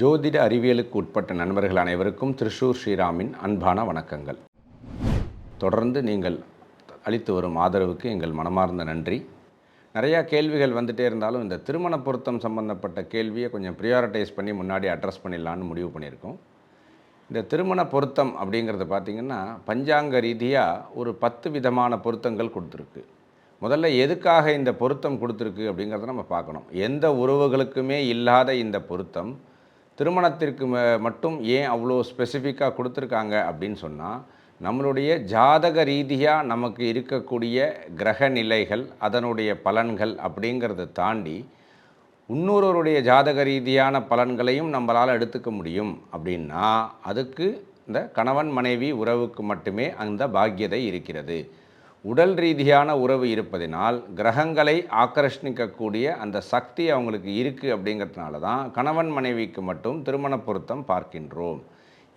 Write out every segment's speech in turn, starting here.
ஜோதிட அறிவியலுக்கு உட்பட்ட நண்பர்கள் அனைவருக்கும் திருஷூர் ஸ்ரீராமின் அன்பான வணக்கங்கள். தொடர்ந்து நீங்கள் அளித்து வரும் ஆதரவுக்கு எங்கள் மனமார்ந்த நன்றி. நிறையா கேள்விகள் வந்துகிட்டே இருந்தாலும் இந்த திருமண பொருத்தம் சம்பந்தப்பட்ட கேள்வியை கொஞ்சம் ப்ரியாரிட்டைஸ் பண்ணி முன்னாடி அட்ரஸ் பண்ணிடலான்னு முடிவு பண்ணியிருக்கோம். இந்த திருமண பொருத்தம் அப்படிங்கிறது பார்த்திங்கன்னா பஞ்சாங்க ரீதியாக ஒரு 10 விதமான பொருத்தங்கள் கொடுத்துருக்கு. முதல்ல எதுக்காக இந்த பொருத்தம் கொடுத்துருக்கு அப்படிங்கிறத நம்ம பார்க்கணும். எந்த உறவுகளுக்குமே இல்லாத இந்த பொருத்தம் திருமணத்திற்கு மட்டும் ஏன் அவ்வளோ ஸ்பெசிஃபிக்காக கொடுத்துருக்காங்க அப்படின்னு சொன்னால், நம்மளுடைய ஜாதக ரீதியாக நமக்கு இருக்கக்கூடிய கிரக நிலைகள், அதனுடைய பலன்கள் அப்படிங்கிறத தாண்டி இன்னொருவருடைய ஜாதக ரீதியான பலன்களையும் நம்மளால் எடுத்துக்க முடியும். அப்படின்னா அதுக்கு இந்த கணவன் மனைவி உறவுக்கு மட்டுமே அந்த பாக்கியதை இருக்கிறது. உடல் ரீதியான உறவு இருப்பதினால் கிரகங்களை ஆக்கர்ஷணிக்கக்கூடிய அந்த சக்தி அவங்களுக்கு இருக்குது. அப்படிங்கிறதுனால தான் கணவன் மனைவிக்கு மட்டும் திருமண பொருத்தம் பார்க்கின்றோம்.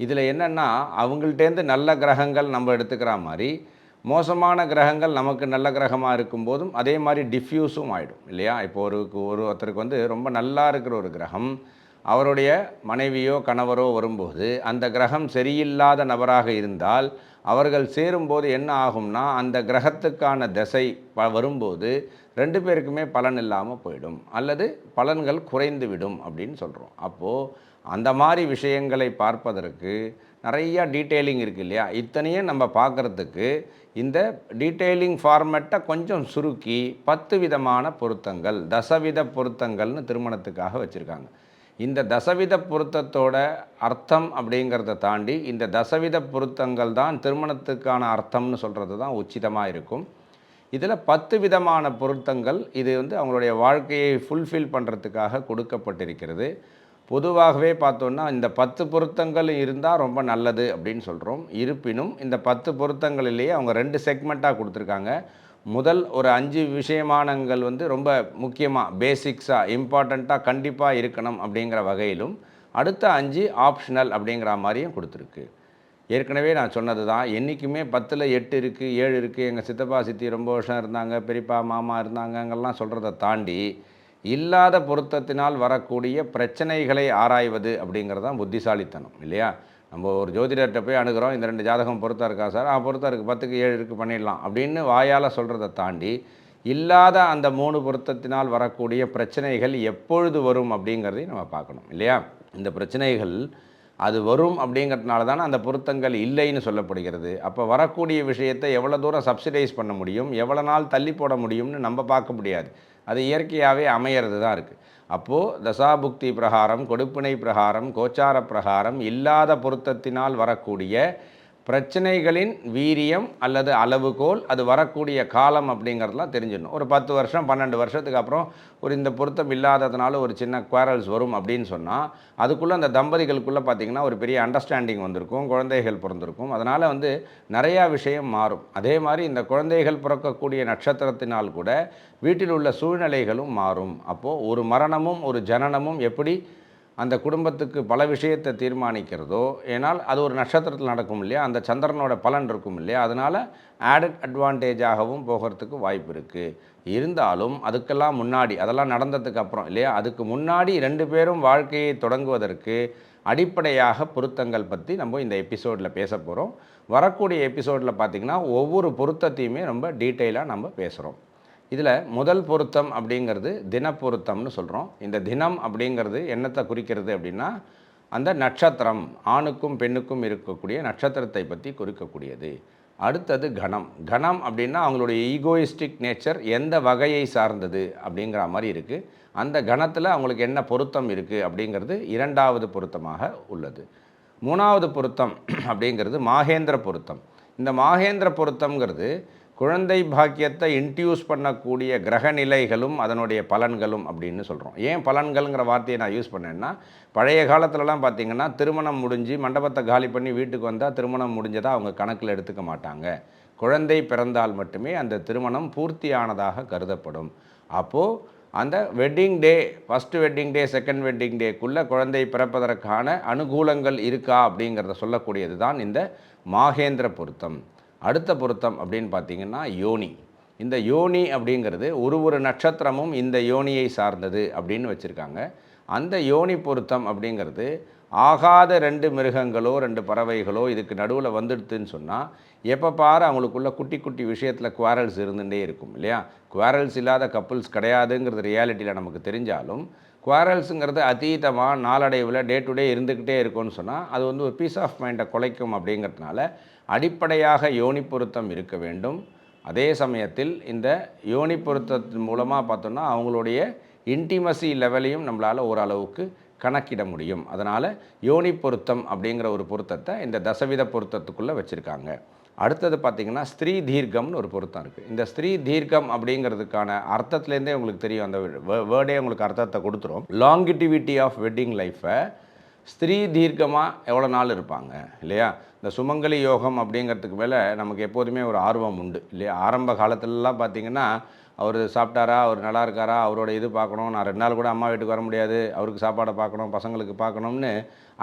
இதில் என்னென்னா, அவங்கள்ட்டேருந்து நல்ல கிரகங்கள் நம்ம எடுத்துக்கிற மாதிரி மோசமான கிரகங்கள் நமக்கு நல்ல கிரகமாக இருக்கும்போதும் அதே மாதிரி டிஃப்யூஸும் ஆகிடும் இல்லையா? இப்போ ஒருத்தருக்கு ரொம்ப நல்லா இருக்கிற ஒரு கிரகம் அவருடைய மனைவியோ கணவரோ வரும்போது அந்த கிரகம் சரியில்லாத நபராக இருந்தால் அவர்கள் சேரும்போது என்ன ஆகும்னா, அந்த கிரகத்துக்கான திசை வரும்போது 2 பேருக்குமே பலன் இல்லாமல் போயிடும், அல்லது பலன்கள் குறைந்து விடும் அப்படின்னு சொல்கிறோம். அப்போது அந்த மாதிரி விஷயங்களை பார்ப்பதற்கு நிறையா டீட்டெயிலிங் இருக்குது இல்லையா? இத்தனையும் நம்ம பார்க்குறதுக்கு இந்த டீட்டெயிலிங் ஃபார்மேட்டை கொஞ்சம் சுருக்கி 10 விதமான பொருத்தங்கள், தசவித பொருத்தங்கள்னு திருமணத்துக்காக வச்சுருக்காங்க. இந்த தசவித பொருத்தத்தோட அர்த்தம் அப்படிங்கிறத தாண்டி இந்த தசவித பொருத்தங்கள் தான் திருமணத்துக்கான அர்த்தம்னு சொல்கிறது தான் உச்சிதமாக இருக்கும். இதில் 10 விதமான பொருத்தங்கள் இது அவங்களுடைய வாழ்க்கையை ஃபுல்ஃபில் பண்ணுறதுக்காக கொடுக்கப்பட்டிருக்கிறது. பொதுவாகவே பார்த்தோன்னா இந்த 10 பொருத்தங்கள் இருந்தால் ரொம்ப நல்லது அப்படின்னு சொல்கிறோம். இருப்பினும் இந்த 10 பொருத்தங்களிலேயே அவங்க 2 செக்மெண்ட்டாக கொடுத்துருக்காங்க. முதல் ஒரு 5 விஷயமானங்கள் ரொம்ப முக்கியமாக பேசிக்ஸாக இம்பார்ட்டண்ட்டாக கண்டிப்பாக இருக்கணும் அப்படிங்கிற வகையிலும், அடுத்த 5 ஆப்ஷனல் அப்படிங்கிற மாதிரியும் கொடுத்துருக்கு. ஏற்கனவே நான் சொன்னது தான், என்றைக்குமே 10ல் 8 இருக்குது, 7 இருக்குது, எங்கள் சித்தப்பா சித்தி ரொம்ப வருஷம் இருந்தாங்க, பெரியப்பா மாமா இருந்தாங்கங்கெல்லாம் சொல்கிறத தாண்டி இல்லாத பொருத்தத்தினால் வரக்கூடிய பிரச்சனைகளை ஆராய்வது அப்படிங்கிறது தான் புத்திசாலித்தனம் இல்லையா? நம்ம ஒரு ஜோதிடர்கிட்ட போய் அணுகிறோம், இந்த 2 ஜாதகம் பொருத்தம் இருக்கா சார்? பொருத்தம் இருக்குது, 10க்கு 7 இருக்குது, பண்ணிடலாம் அப்படின்னு வாயால் சொல்கிறத தாண்டி இல்லாத அந்த 3 பொருத்தத்தினால் வரக்கூடிய பிரச்சனைகள் எப்பொழுது வரும் அப்படிங்கிறதையும் நம்ம பார்க்கணும் இல்லையா? இந்த பிரச்சனைகள் அது வரும் அப்படிங்கிறதுனால தானே அந்த பொருத்தங்கள் இல்லைன்னு சொல்லப்படுகிறது. அப்போ வரக்கூடிய விஷயத்தை எவ்வளோ தூரம் சப்சிடைஸ் பண்ண முடியும், எவ்வளோ நாள் தள்ளி போட முடியும்னு நம்ம பார்க்க முடியாது. அது இயற்கையாகவே அமையிறது தான் இருக்குது. அப்போது தசாபுக்தி பிரகாரம், கொடுப்பினை பிரகாரம், கோச்சார பிரகாரம் இல்லாத பொருத்தத்தினால் வரக்கூடிய பிரச்சனைகளின் வீரியம் அல்லது அளவுகோல், அது வரக்கூடிய காலம் அப்படிங்கிறதுலாம் தெரிஞ்சிடணும். ஒரு 10 வருஷம் 12 வருஷத்துக்கு அப்புறம் இந்த பொருத்தம் இல்லாததுனால ஒரு சின்ன குவாரல்ஸ் வரும் அப்படின்னு சொன்னால், அதுக்குள்ளே அந்த தம்பதிகளுக்குள்ளே பார்த்திங்கன்னா ஒரு பெரிய அண்டர்ஸ்டாண்டிங் வந்திருக்கும், குழந்தைகள் பிறந்திருக்கும். அதனால் நிறையா விஷயம் மாறும். அதே மாதிரி இந்த குழந்தைகள் பிறக்கக்கூடிய நட்சத்திரத்தினால் கூட வீட்டில் உள்ள சூழ்நிலைகளும் மாறும். அப்போது ஒரு மரணமும் ஒரு ஜனனமும் எப்படி அந்த குடும்பத்துக்கு பல விஷயத்தை தீர்மானிக்கிறதோ, ஏன்னால் அது ஒரு நட்சத்திரத்தில் நடக்கும் இல்லையா? அந்த சந்திரனோட பலன் இருக்கும் இல்லையா? அதனால் ஆடட் அட்வான்டேஜாகவும் போகிறதுக்கு வாய்ப்பு இருக்குது. இருந்தாலும் அதுக்கெல்லாம் முன்னாடி, அதெல்லாம் நடந்ததுக்கு அப்புறம் இல்லையா, அதுக்கு முன்னாடி 2 பேரும் வாழ்க்கையை தொடங்குவதற்கு அடிப்படையாக பொருத்தங்கள் பற்றி நம்ம இந்த எபிசோடில் பேச போகிறோம். வரக்கூடிய எபிசோடில் பார்த்திங்கன்னா ஒவ்வொரு பொருத்தத்தையுமே ரொம்ப டீட்டெயிலாக நம்ம பேசுகிறோம். இதில் முதல் பொருத்தம் அப்படிங்கிறது தின பொருத்தம்னு சொல்கிறோம். இந்த தினம் அப்படிங்கிறது என்னத்தை குறிக்கிறது அப்படின்னா, அந்த நட்சத்திரம், ஆணுக்கும் பெண்ணுக்கும் இருக்கக்கூடிய நட்சத்திரத்தை பற்றி குறிக்கக்கூடியது. அடுத்தது கணம். கணம் அப்படின்னா அவங்களுடைய ஈகோயிஸ்டிக் நேச்சர் எந்த வகையை சார்ந்தது அப்படிங்கிற மாதிரி இருக்குது. அந்த கணத்தில் அவங்களுக்கு என்ன பொருத்தம் இருக்குது அப்படிங்கிறது 2வது பொருத்தமாக உள்ளது. 3வது பொருத்தம் அப்படிங்கிறது மாகேந்திர பொருத்தம். இந்த மாகேந்திர பொருத்தம்ங்கிறது குழந்தை பாக்கியத்தை இன்டியூஸ் பண்ணக்கூடிய கிரக நிலைகளும் அதனுடைய பலன்களும் அப்படின்னு சொல்கிறோம். ஏன் பலன்கள்ங்கிற வார்த்தையை நான் யூஸ் பண்ணேன்னா, பழைய காலத்துலலாம் பார்த்திங்கன்னா திருமணம் முடிஞ்சு மண்டபத்தை காலி பண்ணி வீட்டுக்கு வந்தால் திருமணம் முடிஞ்சதாக அவங்க கணக்கில் எடுத்துக்க மாட்டாங்க. குழந்தை பிறந்தால் மட்டுமே அந்த திருமணம் பூர்த்தியானதாக கருதப்படும். அப்போது அந்த wedding day, first wedding day, second wedding டேக்குள்ளே குழந்தை பிறப்பதற்கான அனுகூலங்கள் இருக்கா அப்படிங்கிறத சொல்லக்கூடியது தான் இந்த மாகேந்திர பொருத்தம். அடுத்த பொருத்தம் அப்படின்னு பார்த்திங்கன்னா யோனி. இந்த யோனி அப்படிங்கிறது ஒரு நட்சத்திரமும் இந்த யோனியை சார்ந்தது அப்படின்னு வச்சுருக்காங்க. அந்த யோனி பொருத்தம் அப்படிங்கிறது ஆகாத 2 மிருகங்களோ 2 பறவைகளோ இதுக்கு நடுவில் வந்துடுதுன்னு சொன்னால் எப்போ பாரு அவங்களுக்குள்ள குட்டி குட்டி விஷயத்தில் குவாரல்ஸ் இருந்துகிட்டே இருக்கும் இல்லையா. குவாரல்ஸ் இல்லாத கப்புள்ஸ் கிடையாதுங்கிறது ரியாலிட்டியில் நமக்கு தெரிஞ்சாலும் குவாரல்ஸுங்கிறது அதீதமாக நாளடைவில் டே டு டே இருந்துக்கிட்டே இருக்கும்னு சொன்னால் அது வந்து ஒரு பீஸ் ஆஃப் மைண்டை குலைக்கும். அப்படிங்கிறதுனால அடிப்படையாக யோனி பொருத்தம் இருக்க வேண்டும். அதே சமயத்தில் இந்த யோனி பொருத்தத்தின் மூலமாக பார்த்தோன்னா அவங்களுடைய இன்டிமசி லெவலையும் நம்மளால் ஓரளவுக்கு கணக்கிட முடியும். அதனால் யோனி பொருத்தம் அப்படிங்கிற ஒரு பொருத்தத்தை இந்த தசவித பொருத்தத்துக்குள்ளே வச்சுருக்காங்க. அடுத்தது பார்த்திங்கன்னா ஸ்திரீ தீர்க்கம்னு ஒரு பொருத்தம் இருக்குது. இந்த ஸ்திரீ தீர்க்கம் அப்படிங்கிறதுக்கான அர்த்தத்துலேருந்தே உங்களுக்கு தெரியும், அந்த வேர்டே உங்களுக்கு அர்த்தத்தை கொடுத்துரும். லாங்கிட்டிவிட்டி ஆஃப் வெட்டிங் லைஃப்பை ஸ்திரீ தீர்க்கமாக எவ்வளோ நாள் இருப்பாங்க இல்லையா. இந்த சுமங்கலி யோகம் அப்படிங்கிறதுக்கு மேலே நமக்கு எப்போதுமே ஒரு ஆர்வம் உண்டு இல்லையா. ஆரம்ப காலத்துலலாம் பார்த்திங்கன்னா அவர் சாப்பிட்டாரா, அவர் நல்லா இருக்காரா, அவரோட இது பார்க்கணும், நான் 2 நாள் கூட அம்மா வீட்டுக்கு வர முடியாது, அவருக்கு சாப்பாடை பார்க்கணும், பசங்களுக்கு பார்க்கணும்னு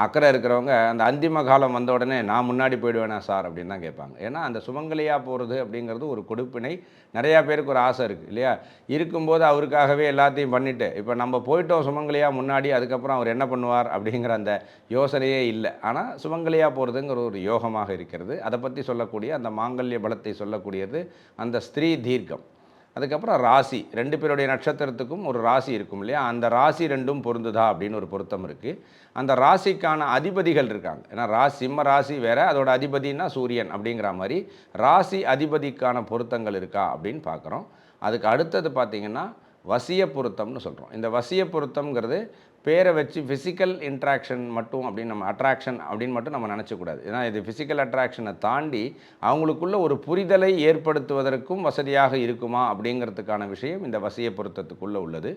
அக்கறை இருக்கிறவங்க அந்த அந்திம காலம் வந்த உடனே நான் முன்னாடி போயிடுவேனா சார் அப்படின்னு தான் கேட்பாங்க. ஏன்னா அந்த சுமங்கலியாக போகிறது அப்படிங்கிறது ஒரு கொடுப்பினை. நிறையா பேருக்கு ஒரு ஆசை இருக்குது இல்லையா. இருக்கும்போது அவருக்காகவே எல்லாத்தையும் பண்ணிவிட்டு இப்போ நம்ம போயிட்டோம் சுமங்கலியாக முன்னாடி, அதுக்கப்புறம் அவர் என்ன பண்ணுவார் அப்படிங்கிற அந்த யோசனையே இல்லை. ஆனால் சுமங்கலியாக போகிறதுங்கிற ஒரு யோகமாக இருக்கிறது. அதை பற்றி சொல்லக்கூடிய அந்த மாங்கல்ய பலத்தை சொல்லக்கூடியது அந்த ஸ்திரீ தீர்க்கம். அதுக்கப்புறம் ராசி, 2 பேருடைய நட்சத்திரத்துக்கும் ஒரு ராசி இருக்கும் இல்லையா. அந்த ராசி 2ம் பொருந்துதா அப்படின்னு ஒரு பொருத்தம் இருக்குது. அந்த ராசிக்கான அதிபதிகள் இருக்காங்க. ஏன்னா சிம்ம ராசி வேறு, அதோட அதிபதினா சூரியன் அப்படிங்கிற மாதிரி ராசி அதிபதிக்கான பொருத்தங்கள் இருக்கா அப்படின்னு பார்க்குறோம். அதுக்கு அடுத்தது பார்த்திங்கன்னா வசிய பொருத்தம்னு சொல்கிறோம். இந்த வசிய பொருத்தம்ங்கிறது பேரை வச்சு ஃபிசிக்கல் இன்ட்ராக்ஷன் மட்டும் அப்படின்னு நம்ம அட்ராக்ஷன் அப்படின்னு மட்டும் நம்ம நினச்சக்கூடாது. ஏன்னா இது ஃபிசிக்கல் அட்ராக்ஷனை தாண்டி அவங்களுக்குள்ள ஒரு புரிதலை ஏற்படுத்துவதற்கும் வசதியாக இருக்குமா அப்படிங்கிறதுக்கான விஷயம் இந்த வசிய பொருத்தத்துக்குள்ளே உள்ளது.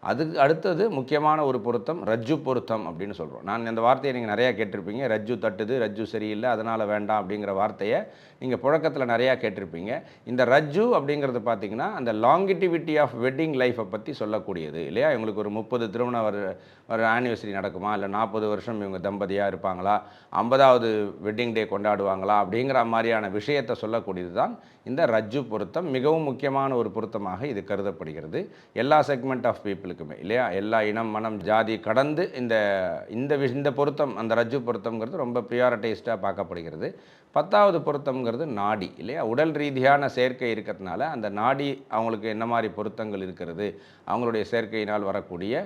அதுக்கு அடுத்தது முக்கியமான ஒரு பொருத்தம் ரஜ்ஜு பொருத்தம் அப்படின்னு சொல்கிறோம். நான் இந்த வார்த்தையை நீங்கள் நிறையா கேட்டிருப்பீங்க. ரஜ்ஜு தட்டுது, ரஜ்ஜு சரியில்லை, அதனால் வேண்டாம் அப்படிங்கிற வார்த்தையை நீங்கள் புழக்கத்தில் நிறையா கேட்டிருப்பீங்க. இந்த ரஜ்ஜு அப்படிங்கிறது பார்த்திங்கன்னா அந்த லாங்கிட்டிவிட்டி ஆஃப் வெட்டிங் லைஃப்பை பற்றி சொல்லக்கூடியது இல்லையா. இவங்களுக்கு ஒரு 30 திருமண ஒரு ஆனிவர்சரி நடக்குமா, இல்லை 40 வருஷம் இவங்க தம்பதியாக இருப்பாங்களா, 50வது வெட்டிங் டே கொண்டாடுவாங்களா அப்படிங்கிற மாதிரியான விஷயத்தை சொல்லக்கூடியது தான் இந்த ரஜ்ஜு பொருத்தம். மிகவும் முக்கியமான ஒரு பொருத்தமாக இது கருதப்படுகிறது எல்லா செக்மெண்ட் ஆஃப் பீப்புளுக்குமே இல்லையா. எல்லா இனம் மனம் ஜாதி கடந்து இந்த பொருத்தம், அந்த ரஜ்ஜு பொருத்தம்ங்கிறது ரொம்ப ப்ரியாரிட்டைஸ்டாக பார்க்கப்படுகிறது. 10வது பொருத்தம்ங்கிறது நாடி இல்லையா. உடல் ரீதியான சேர்க்கை இருக்கிறதுனால அந்த நாடி அவங்களுக்கு என்ன மாதிரி பொருத்தங்கள் இருக்கிறது, அவங்களுடைய சேர்க்கையினால் வரக்கூடிய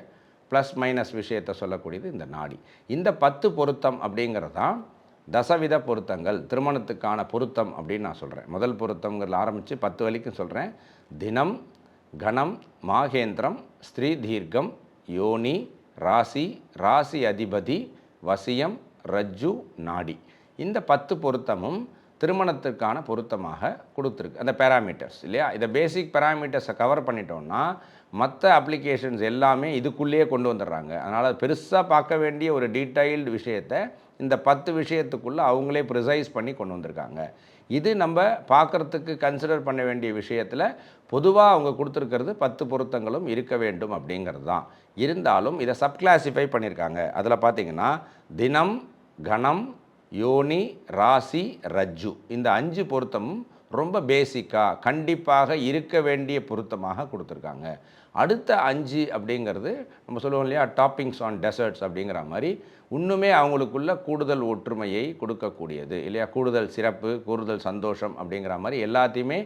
ப்ளஸ் மைனஸ் விஷயத்தை சொல்லக்கூடியது இந்த நாடி. இந்த 10 பொருத்தம் அப்படிங்கிறது தான் தசவித பொருத்தங்கள், திருமணத்துக்கான பொருத்தம் அப்படின்னு நான் சொல்கிறேன். முதல் பொருத்தங்கிறதுல ஆரம்பித்து 10 வரைக்கும் சொல்கிறேன். தினம், கணம், மாகேந்திரம், ஸ்திரீ தீர்க்கம், யோனி, ராசி, ராசி அதிபதி, வசியம், ரஜ்ஜு, நாடி. இந்த 10 பொருத்தமும் திருமணத்திற்கான பொருத்தமாக கொடுத்துருக்கு. அந்த பேராமீட்டர்ஸ் இல்லையா. இதை பேசிக் பேராமீட்டர்ஸை கவர் பண்ணிட்டோம்னா மற்ற அப்ளிகேஷன்ஸ் எல்லாமே இதுக்குள்ளேயே கொண்டு வந்துடுறாங்க. அதனால் பெருசாக பார்க்க வேண்டிய ஒரு டீட்டெயில்டு விஷயத்தை இந்த 10 விஷயத்துக்குள்ளே அவங்களே ப்ரிசைஸ் பண்ணி கொண்டு வந்திருக்காங்க. இது நம்ம பார்க்குறதுக்கு கன்சிடர் பண்ண வேண்டிய விஷயத்தில் பொதுவாக அவங்க கொடுத்துருக்கிறது 10 பொருத்தங்களும் இருக்க வேண்டும் அப்படிங்கிறது தான். இருந்தாலும் இதை சப்கிளாசிஃபை பண்ணியிருக்காங்க. அதில் பார்த்திங்கன்னா தினம், கணம், யோனி, ராசி, ரஜ்ஜு இந்த 5 பொருத்தமும் ரொம்ப பேசிக்காக கண்டிப்பாக இருக்க வேண்டிய பொருத்தமாக கொடுத்துருக்காங்க. அடுத்த 5 அப்படிங்கிறது நம்ம சொல்லுவோம் இல்லையா, டாப்பிங்ஸ் ஆன் டெசர்ட்ஸ் அப்படிங்கிற மாதிரி இன்னுமே அவங்களுக்குள்ள கூடுதல் ஒற்றுமையை கொடுக்கக்கூடியது இல்லையா. கூடுதல் சிறப்பு, கூடுதல் சந்தோஷம் அப்படிங்கிற மாதிரி எல்லாத்தையுமே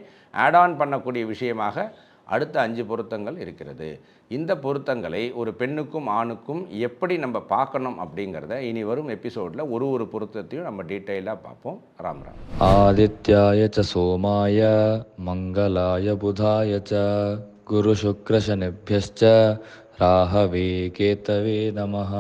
ஆட் ஆன் பண்ணக்கூடிய விஷயமாக அடுத்த 5 பொருத்தங்கள் இருக்கிறது. இந்த பொருத்தங்களை ஒரு பெண்ணுக்கும் ஆணுக்கும் எப்படி நம்ம பார்க்கணும் அப்படிங்கிறத இனி வரும் எபிசோடில் ஒரு பொருத்தத்தையும் நம்ம டீட்டெயிலாக பார்ப்போம். ராம் ராம். ஆதித்யாய ச சோமாய மங்களாய புதாய ச குரு சுக்ர சனிப்யஸ்ச ராகவே கேதவே நமஹ.